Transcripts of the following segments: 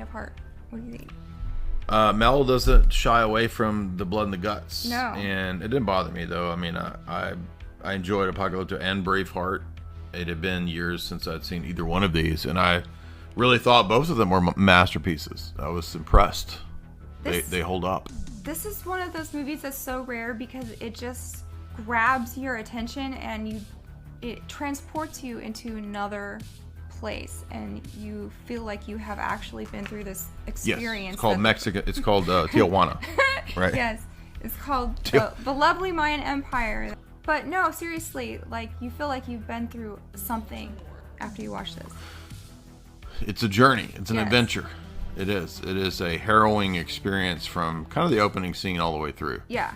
apart. What do you think? Mel doesn't shy away from the blood and the guts. No. And it didn't bother me, though. I mean, I enjoyed Apocalyptico and Braveheart. It had been years since I'd seen either one of these, and I really thought both of them were masterpieces. I was impressed. They hold up. This is one of those movies that's so rare because it just grabs your attention and it transports you into another place, and you feel like you have actually been through this experience. Yes, it's called Mexico. It's called Tijuana, right? Yes, it's called the lovely Mayan Empire. But no, seriously, like you feel like you've been through something after you watch this. It's a journey. It's an adventure. It is. It is a harrowing experience from kind of the opening scene all the way through. Yeah.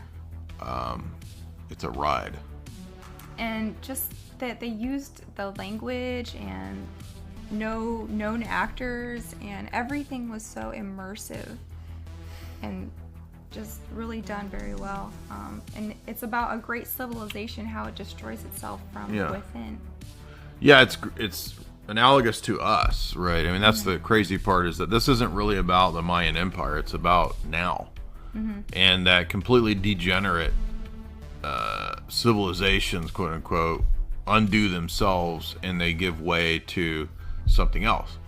It's a ride. And just that they used the language and known actors, and everything was so immersive and just really done very well. And it's about a great civilization, how it destroys itself from within. Yeah, it's analogous to us, right? I mean, that's the crazy part, is that this isn't really about the Mayan Empire. It's about now. And that completely degenerate civilizations, quote unquote, undo themselves and they give way to something else.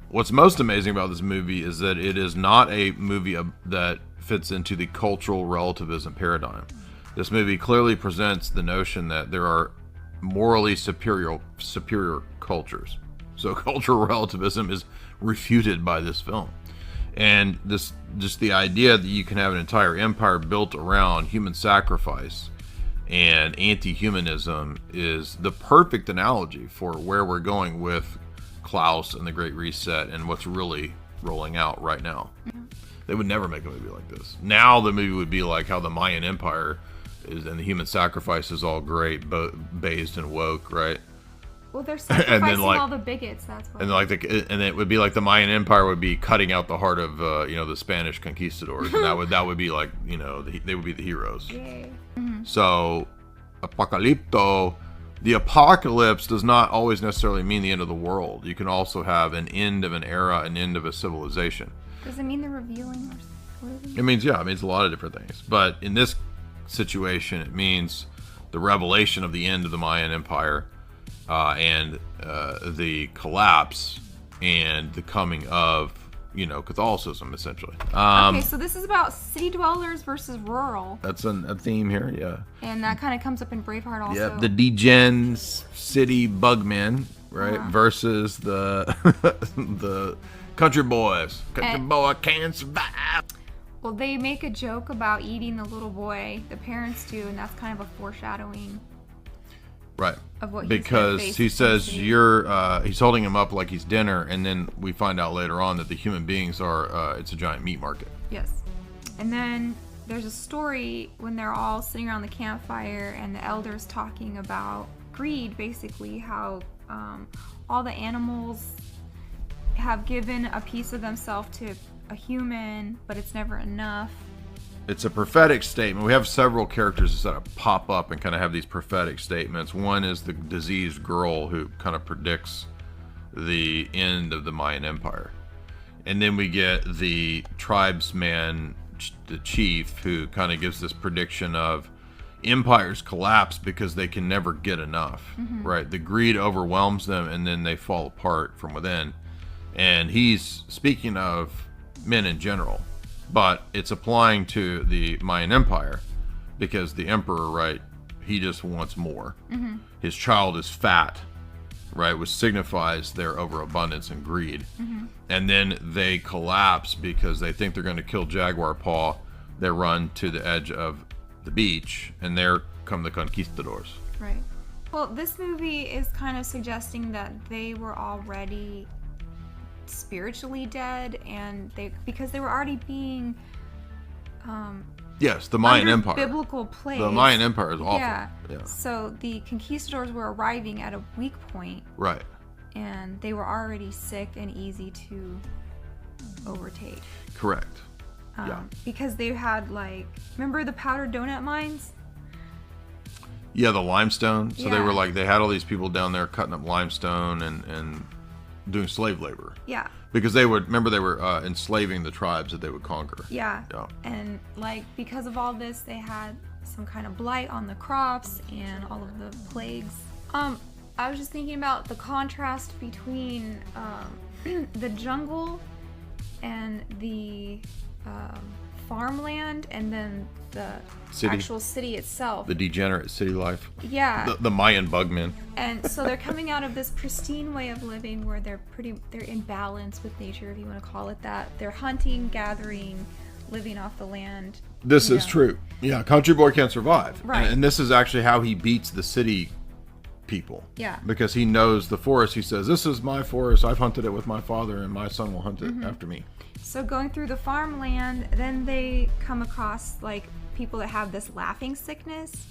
What's most amazing about this movie is that it is not a movie that fits into the cultural relativism paradigm. This movie clearly presents the notion that there are morally superior cultures. So cultural relativism is refuted by this film. And this, just the idea that you can have an entire empire built around human sacrifice and anti-humanism is the perfect analogy for where we're going with Klaus and the Great Reset and what's really rolling out right now. They would never make a movie like this. Now the movie would be like how the Mayan Empire is, and the human sacrifice is all great, based and woke, right? Well, they're sacrificing all the bigots. That's why. And it would be like the Mayan Empire would be cutting out the heart of the Spanish conquistadors, and that would be like they would be the heroes. Yay. So, Apocalypto, the apocalypse does not always necessarily mean the end of the world. You can also have an end of an era, an end of a civilization. Does it mean the revealing? It means it means a lot of different things. But in this situation, it means the revelation of the end of the Mayan Empire, and the collapse and the coming of Catholicism, essentially. Okay, so this is about city dwellers versus rural. That's a theme here, yeah. And that kind of comes up in Braveheart also. Yeah, the degen city bugmen, right, versus the the country boys. Country boy can't survive. Well, they make a joke about eating the little boy. The parents do, and that's kind of a foreshadowing. Right. Of what because he says he's holding him up like he's dinner, and then we find out later on that the human beings are it's a giant meat market. Yes. And then there's a story when they're all sitting around the campfire and the elders talking about greed, basically how all the animals have given a piece of themselves to a human, but it's never enough. It's a prophetic statement. We have several characters that pop up and kind of have these prophetic statements. One is the diseased girl who kind of predicts the end of the Mayan Empire. And then we get the tribesman, the chief, who kind of gives this prediction of empires collapse because they can never get enough, right? The greed overwhelms them and then they fall apart from within. And he's speaking of men in general. But it's applying to the Mayan Empire because the emperor, right, he just wants more. His child is fat, right, which signifies their overabundance and greed. And then they collapse because they think they're going to kill Jaguar Paw. They run to the edge of the beach, and there come the conquistadors. Right. Well, this movie is kind of suggesting that they were already spiritually dead, and because they were already being yes, the Mayan Empire, biblical plagues. The Mayan Empire is awful. Yeah. So the conquistadors were arriving at a weak point, right, and they were already sick and easy to overtake. Correct. Because they had remember the powdered donut mines? Yeah, the limestone. So they were they had all these people down there cutting up limestone and doing slave labor. Yeah. Because they were enslaving the tribes that they would conquer. Yeah. And like because of all this, they had some kind of blight on the crops and all of the plagues. I was just thinking about the contrast between the jungle and the farmland, and then the actual city itself. The degenerate city life. Yeah. The Mayan bugmen. And so they're coming out of this pristine way of living where they're in balance with nature, if you want to call it that. They're hunting, gathering, living off the land. This is true. Yeah, country boy can't survive. Right. And this is actually how he beats the city people. Yeah. Because he knows the forest. He says, this is my forest. I've hunted it with my father, and my son will hunt it after me. So going through the farmland, then they come across like people that have this laughing sickness.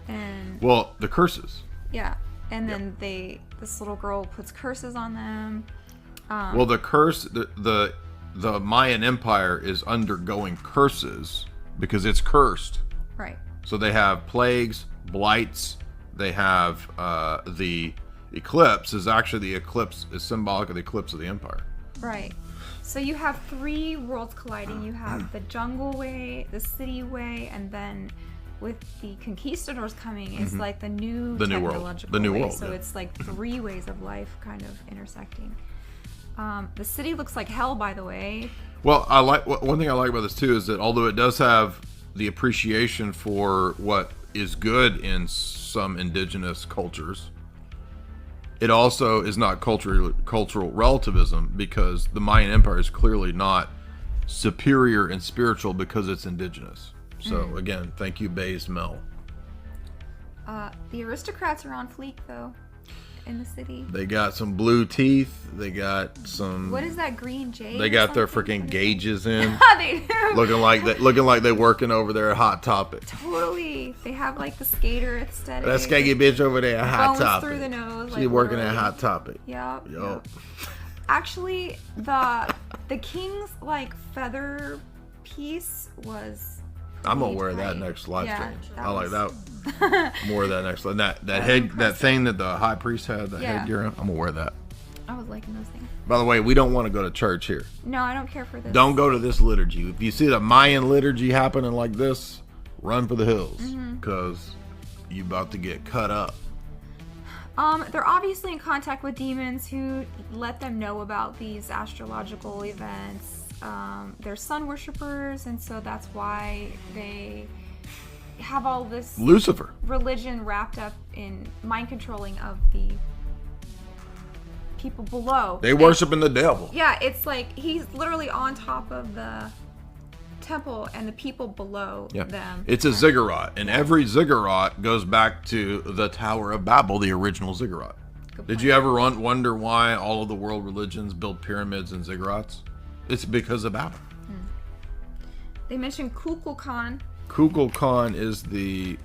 And well, the curses. Yeah. And then this little girl puts curses on them. Well, the curse, the Mayan Empire is undergoing curses because it's cursed. Right. So they have plagues, blights. They have the eclipse is actually the eclipse is symbolic of the eclipse of the empire. Right. So you have three worlds colliding. You have the jungle way, the city way, and then with the conquistadors coming, it's like the new technological world. The new way. world. So it's like three ways of life kind of intersecting. The city looks like hell, by the way. Well, one thing I like about this too is that although it does have the appreciation for what is good in some indigenous cultures, it also is not cultural relativism, because the Mayan Empire is clearly not superior and spiritual because it's indigenous. So again, thank you, MEL. The aristocrats are on fleek, though, in the city. They got some blue teeth. They got some. What is that green jade? They got their freaking gauges in. They do. Looking like they're working over there at Hot Topic. Totally. They have like the skater aesthetic. That skaggy bitch over there at Hot Topic. Through the nose. She's working at Hot Topic. Yep. Yup. Actually, the king's like feather piece was. I'm gonna wear that next live stream. I like that. More of that next. And that impressive. that thing that the high priest had, that headgear. I'm gonna wear that. I was liking those things. By the way, we don't want to go to church here. No, I don't care for this. Don't go to this liturgy. If you see the Mayan liturgy happening like this, run for the hills, because you about to get cut up. They're obviously in contact with demons who let them know about these astrological events. They're sun worshippers, and so that's why they have all this Lucifer religion wrapped up in mind controlling of the people below. They worshiping the devil. Yeah, it's like he's literally on top of the temple and the people below them. It's a ziggurat, and every ziggurat goes back to the Tower of Babel, the original ziggurat. Did you ever wonder why all of the world religions build pyramids and ziggurats? It's because of Babel. They mentioned Kukulkan. Kukulkan is the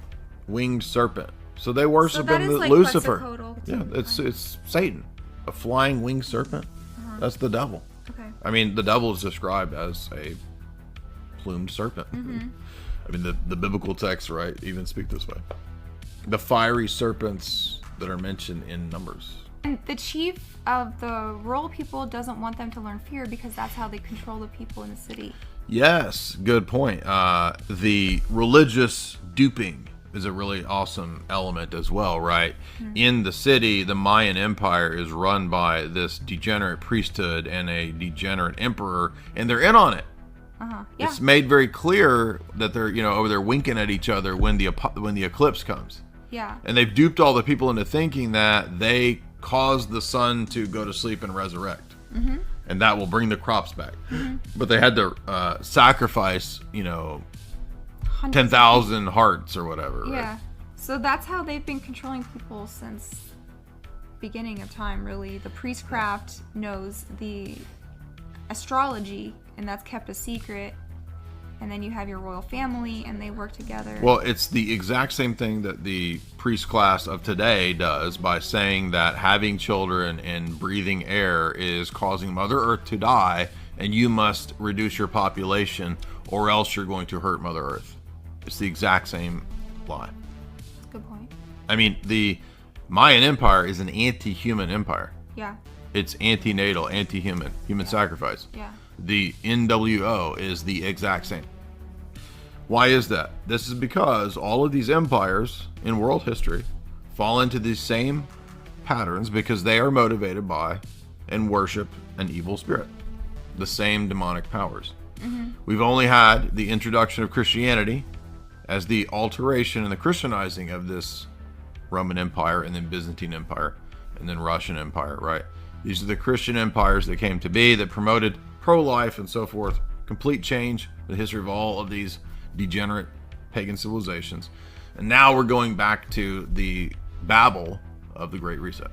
winged serpent. So they worship him, like Lucifer. Yeah, it's Satan, a flying winged serpent. That's the devil. Okay. I mean, the devil is described as a plumed serpent. I mean, the biblical texts, right, even speak this way. The fiery serpents that are mentioned in Numbers. And the chief of the rural people doesn't want them to learn fear because that's how they control the people in the city. Yes, good point. The religious duping is a really awesome element as well, right? In the city, the Mayan Empire is run by this degenerate priesthood and a degenerate emperor, and they're in on it. Yeah. It's made very clear that they're, over there winking at each other when the eclipse comes. Yeah. And they've duped all the people into thinking that they caused the sun to go to sleep and resurrect. And that will bring the crops back. But they had to sacrifice, 10,000 hearts or whatever. Yeah. Right? So that's how they've been controlling people since beginning of time, really. The priestcraft knows the astrology, and that's kept a secret. And then you have your royal family, and they work together. Well, it's the exact same thing that the priest class of today does by saying that having children and breathing air is causing Mother Earth to die, and you must reduce your population or else you're going to hurt Mother Earth. It's the exact same lie. Good point. I mean, the Mayan Empire is an anti-human empire. Yeah. It's antinatal, anti-human, human sacrifice. Yeah. The NWO is the exact same. Why is that? This is because all of these empires in world history fall into these same patterns because they are motivated by and worship an evil spirit. The same demonic powers. We've only had the introduction of Christianity as the alteration and the Christianizing of this Roman Empire, and then Byzantine Empire, and then Russian Empire, right? These are the Christian empires that came to be, that promoted pro-life and so forth. Complete change in the history of all of these degenerate pagan civilizations. And now we're going back to the Babel of the Great Reset.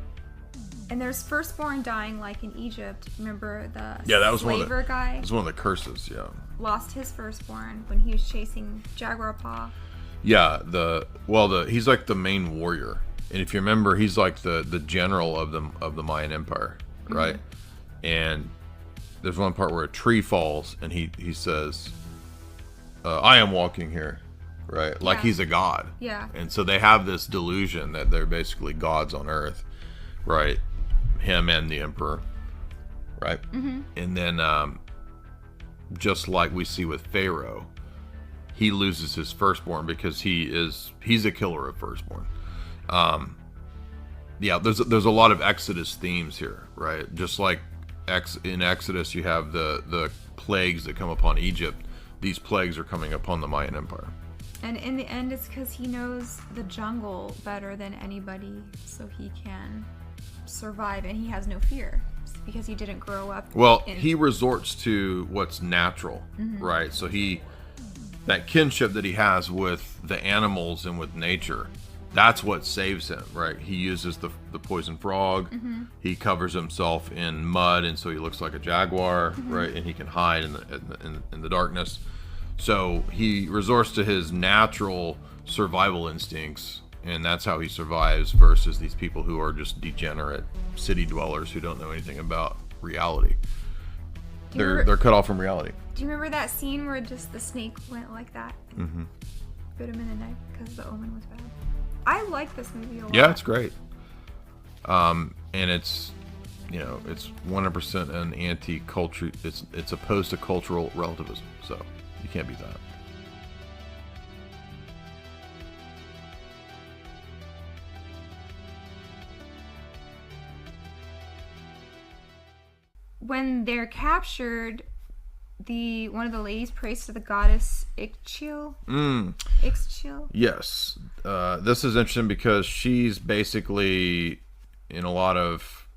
And there's firstborn dying, like in Egypt. Remember the Yeah, that was slaver guy? It was one of the curses, yeah. Lost his firstborn when he was chasing Jaguar Paw. Yeah, he's like the main warrior. And if you remember, he's like the general of the Mayan Empire, right? And there's one part where a tree falls and he says, I am walking here, right? Like he's a god. Yeah. And so they have this delusion that they're basically gods on earth, right? Him and the emperor, right? And then just like we see with Pharaoh, he loses his firstborn because he's a killer of firstborn. Yeah, there's a lot of Exodus themes here, right? Just like in Exodus you have the plagues that come upon Egypt. These plagues are coming upon the Mayan Empire. And in the end, it's because he knows the jungle better than anybody, so he can survive, and he has no fear because he didn't grow up. Well, he resorts to what's natural, right? So that kinship that he has with the animals and with nature, that's what saves him, right? He uses the poison frog. He covers himself in mud, and so he looks like a jaguar, right? And he can hide in the darkness. So he resorts to his natural survival instincts, and that's how he survives versus these people who are just degenerate city dwellers who don't know anything about reality. They're cut off from reality. Do you remember that scene where just the snake went like that? Bit him in the neck because the omen was bad. I like this movie a lot. Yeah, it's great. And it's, it's 100% an anti-culture. It's opposed to cultural relativism. So you can't beat that. When they're captured, one of the ladies prays to the goddess Ixchil. Ixchil? Yes. This is interesting because she's basically, in a lot of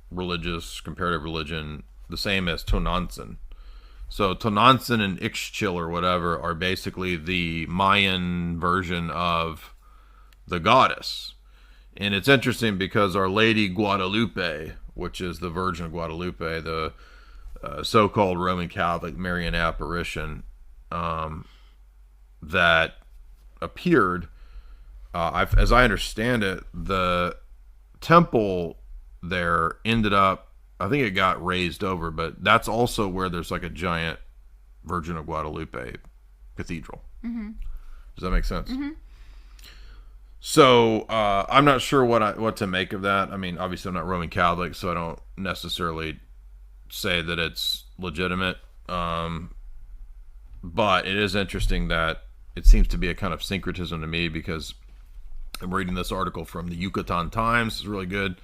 comparative religion, the same as Tonantzin. So Tonantzin and Ixchil or whatever are basically the Mayan version of the goddess. And it's interesting because Our Lady Guadalupe, which is the Virgin of Guadalupe, the so-called Roman Catholic Marian apparition that appeared, as I understand it, the temple there ended up, I think it got raised over, but that's also where there's like a giant Virgin of Guadalupe cathedral. Does that make sense? So I'm not sure what to make of that. I mean, obviously I'm not Roman Catholic, so I don't necessarily say that it's legitimate. But it is interesting that it seems to be a kind of syncretism to me, because I'm reading this article from the Yucatan Times. It's really good,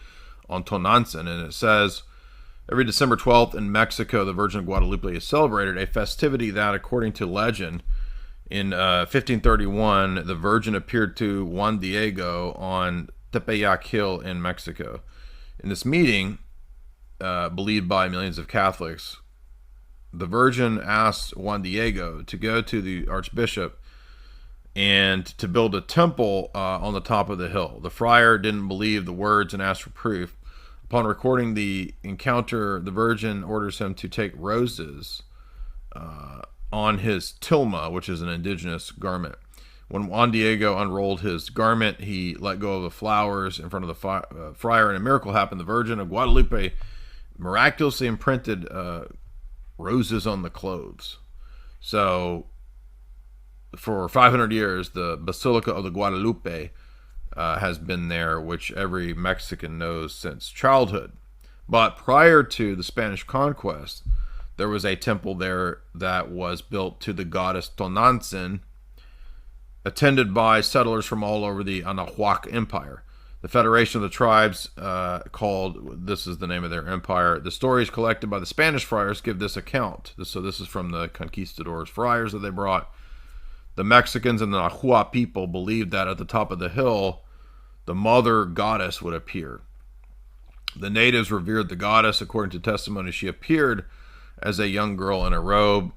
on Tonantzin, and it says, every December 12th in Mexico, the Virgin of Guadalupe is celebrated, a festivity that, according to legend, in 1531, the Virgin appeared to Juan Diego on Tepeyac Hill in Mexico. In this meeting, believed by millions of Catholics, the Virgin asked Juan Diego to go to the Archbishop and to build a temple on the top of the hill. The friar didn't believe the words and asked for proof. Upon recording the encounter, the Virgin orders him to take roses on his tilma, which is an indigenous garment. When Juan Diego unrolled his garment, he let go of the flowers in front of the friar, and a miracle happened. The Virgin of Guadalupe miraculously imprinted roses on the clothes. So for 500 years, the Basilica of the Guadalupe has been there, which every Mexican knows since childhood. But prior to the Spanish conquest, there was a temple there that was built to the goddess Tonantzin, attended by settlers from all over the Anahuac Empire. The Federation of the Tribes this is the name of their empire. The stories collected by the Spanish friars give this account. So this is from the conquistadors' friars that they brought. The Mexicans and the Nahua people believed that at the top of the hill, the mother goddess would appear. The natives revered the goddess. According to testimony, she appeared as a young girl in a robe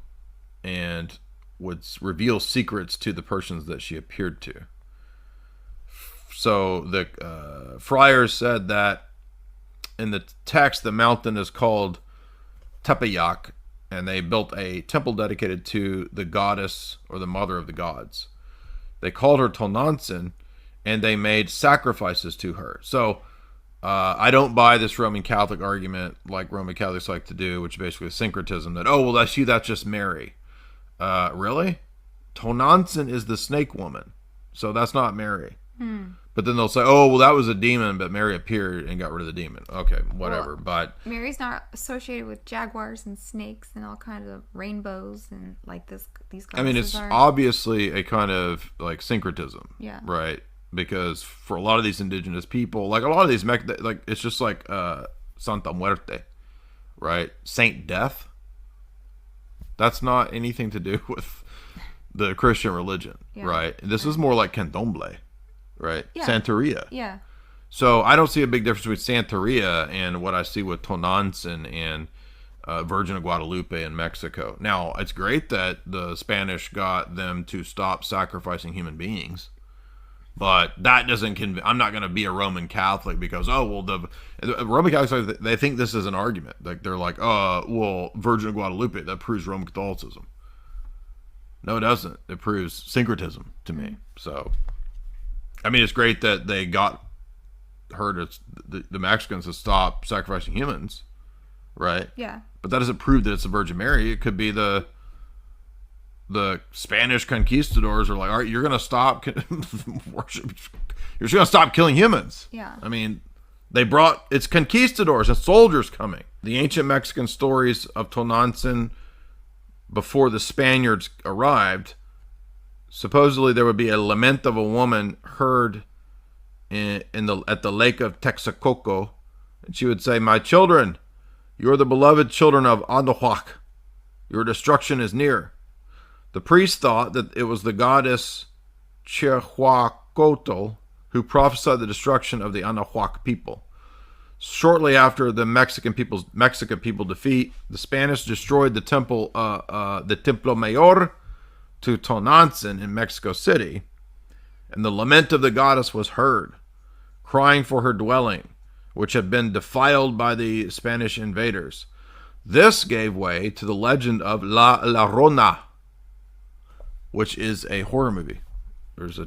and would reveal secrets to the persons that she appeared to. So the friars said that in the text, the mountain is called Tepeyac, and they built a temple dedicated to the goddess or the mother of the gods. They called her Tonantzin, and they made sacrifices to her. So I don't buy this Roman Catholic argument like Roman Catholics like to do, which is basically syncretism, that, oh, well, that's just Mary. Really? Tonantzin is the snake woman, so that's not Mary. But then they'll say, oh, well, that was a demon, but Mary appeared and got rid of the demon. Okay, whatever. Well, but Mary's not associated with jaguars and snakes and all kinds of rainbows and like these I mean, it's are. obviously a kind of like syncretism. Yeah. Right? Because for a lot of these indigenous people, like a lot of these, like it's just like Santa Muerte, right? Saint Death. That's not anything to do with the Christian religion, right? This is more like Candomblé. Right? Yeah. Santeria. Yeah. So I don't see a big difference between Santeria and what I see with Tonantzin and Virgin of Guadalupe in Mexico. Now, it's great that the Spanish got them to stop sacrificing human beings, but that doesn't I'm not going to be a Roman Catholic because, oh, well, the Roman Catholics, they think this is an argument. Like, they're like, well, Virgin of Guadalupe, that proves Roman Catholicism. No, it doesn't. It proves syncretism to me. So, I mean, it's great that they got her to the Mexicans to stop sacrificing humans, right? Yeah. But that doesn't prove that it's the Virgin Mary. It could be the Spanish conquistadors are like, all right, you're gonna stop worship. You're just gonna stop killing humans. Yeah. I mean, it's conquistadors and soldiers coming. The ancient Mexican stories of Tonantzin before the Spaniards arrived. Supposedly, there would be a lament of a woman heard at the lake of Texcoco, and she would say, "My children, you are the beloved children of Anahuac. Your destruction is near." The priest thought that it was the goddess Chehuacotl who prophesied the destruction of the Anahuac people. Shortly after the Mexican people defeat, the Spanish destroyed the temple, the Templo Mayor, to Tonantzin in Mexico City, and the lament of the goddess was heard, crying for her dwelling, which had been defiled by the Spanish invaders. This gave way to the legend of La Llorona, which is a horror movie. There's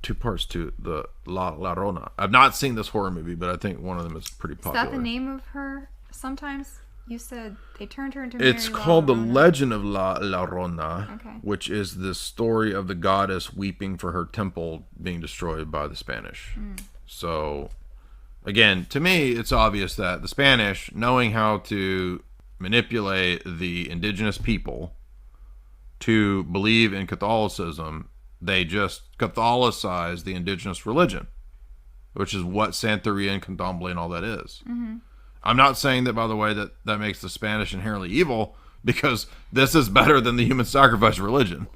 two parts to the La Llorona. I've not seen this horror movie, but I think one of them is pretty popular. Is that the name of her? Sometimes you said they turned her into Mary. It's called The Legend of La Llorona, okay, which is the story of the goddess weeping for her temple being destroyed by the Spanish. So, again, to me, it's obvious that the Spanish, knowing how to manipulate the indigenous people to believe in Catholicism, they just Catholicized the indigenous religion, which is what Santeria and Candomblé and all that is. I'm not saying that, by the way, that makes the Spanish inherently evil, because this is better than the human sacrifice religion.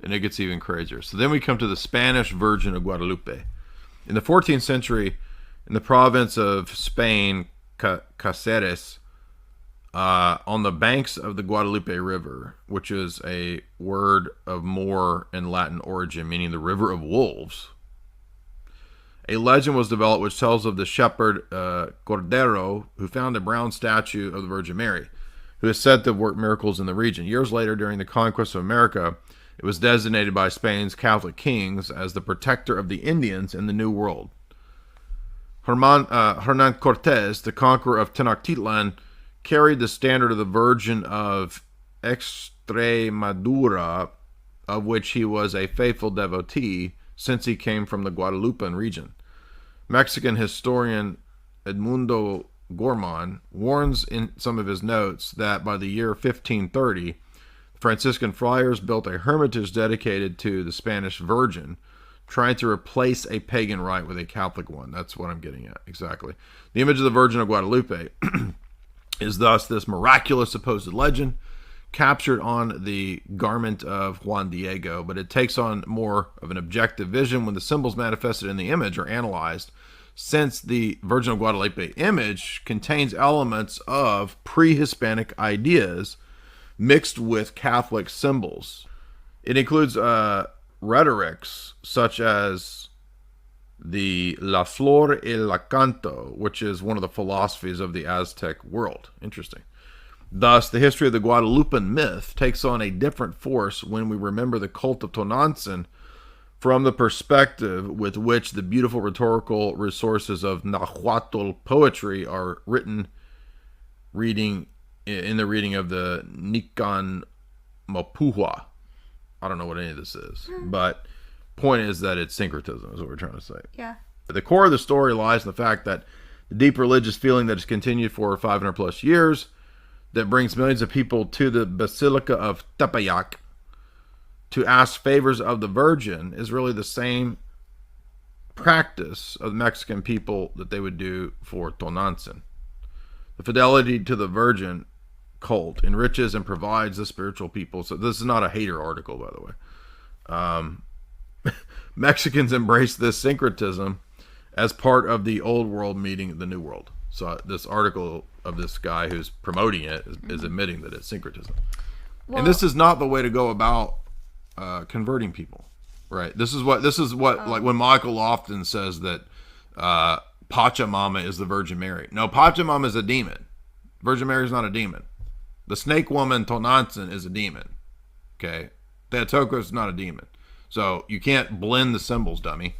And it gets even crazier. So then we come to the Spanish Virgin of Guadalupe. In the 14th century, in the province of Spain, Cáceres, on the banks of the Guadalupe River, which is a word of Moor and Latin origin, meaning the river of wolves, a legend was developed which tells of the shepherd Cordero, who found a brown statue of the Virgin Mary, who is said to have worked miracles in the region. Years later, during the conquest of America, it was designated by Spain's Catholic kings as the protector of the Indians in the New World. Hernan Cortes, the conqueror of Tenochtitlan, carried the standard of the Virgin of Extremadura, of which he was a faithful devotee, since he came from the Guadalupan region. Mexican historian Edmundo Gorman warns in some of his notes that by the year 1530, Franciscan friars built a hermitage dedicated to the Spanish Virgin, trying to replace a pagan rite with a Catholic one. That's what I'm getting at, exactly. The image of the Virgin of Guadalupe is thus this miraculous supposed legend captured on the garment of Juan Diego, but it takes on more of an objective vision when the symbols manifested in the image are analyzed, since the Virgin of Guadalupe image contains elements of pre-Hispanic ideas mixed with Catholic symbols. It includes rhetorics such as the La Flor y la Canto, which is one of the philosophies of the Aztec world. Interesting. Thus, the history of the Guadalupan myth takes on a different force when we remember the cult of Tonantzin from the perspective with which the beautiful rhetorical resources of Nahuatl poetry are reading in the reading of the Nican Mapuhua. I don't know what any of this is, but point is that it's syncretism is what we're trying to say. Yeah. The core of the story lies in the fact that the deep religious feeling that has continued for 500 plus years that brings millions of people to the Basilica of Tepeyac to ask favors of the Virgin is really the same practice of the Mexican people that they would do for Tonantzin. The fidelity to the Virgin cult enriches and provides the spiritual people. So this is not a hater article, by the way. Mexicans embrace this syncretism as part of the old world meeting the new world. So this article of this guy who's promoting it is admitting that it's syncretism. Well, and this is not the way to go about converting people, right? This is what like when Michael Lofton says that Pachamama is the Virgin Mary. No, Pachamama is a demon. Virgin Mary is not a demon. The snake woman Tonantzin is a demon. Okay, Teotocos is not a demon. So you can't blend the symbols, dummy.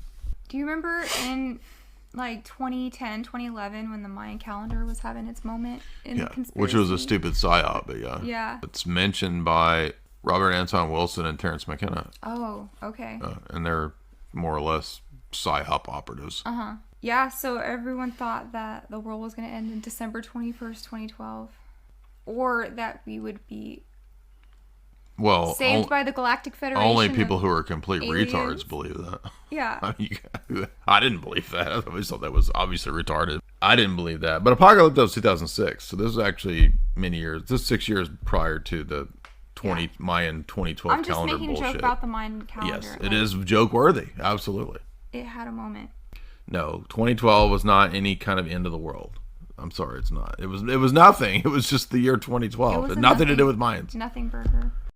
Do you remember in like 2010, 2011 when the Mayan calendar was having its moment in the conspiracy? Which was a stupid psyop, but yeah. Yeah. It's mentioned by Robert Anton Wilson and Terrence McKenna. Oh, okay. And they're more or less psyop operatives. Uh-huh. Yeah, so everyone thought that the world was going to end in December 21st, 2012. Or that we would be saved by the Galactic Federation. Only people who are complete retards believe that. Yeah. I didn't believe that. I always thought that was obviously retarded. I didn't believe that. But Apocalyptico was 2006. So this is actually many years. This is 6 years prior to the Mayan 2012 calendar bullshit. I'm just making a joke about the Mayan calendar. Yes, it is joke worthy. Absolutely. It had a moment. No, 2012 was not any kind of end of the world. I'm sorry, it's not. It was nothing. It was just the year 2012. It had nothing to do with Mayans. Nothing burger.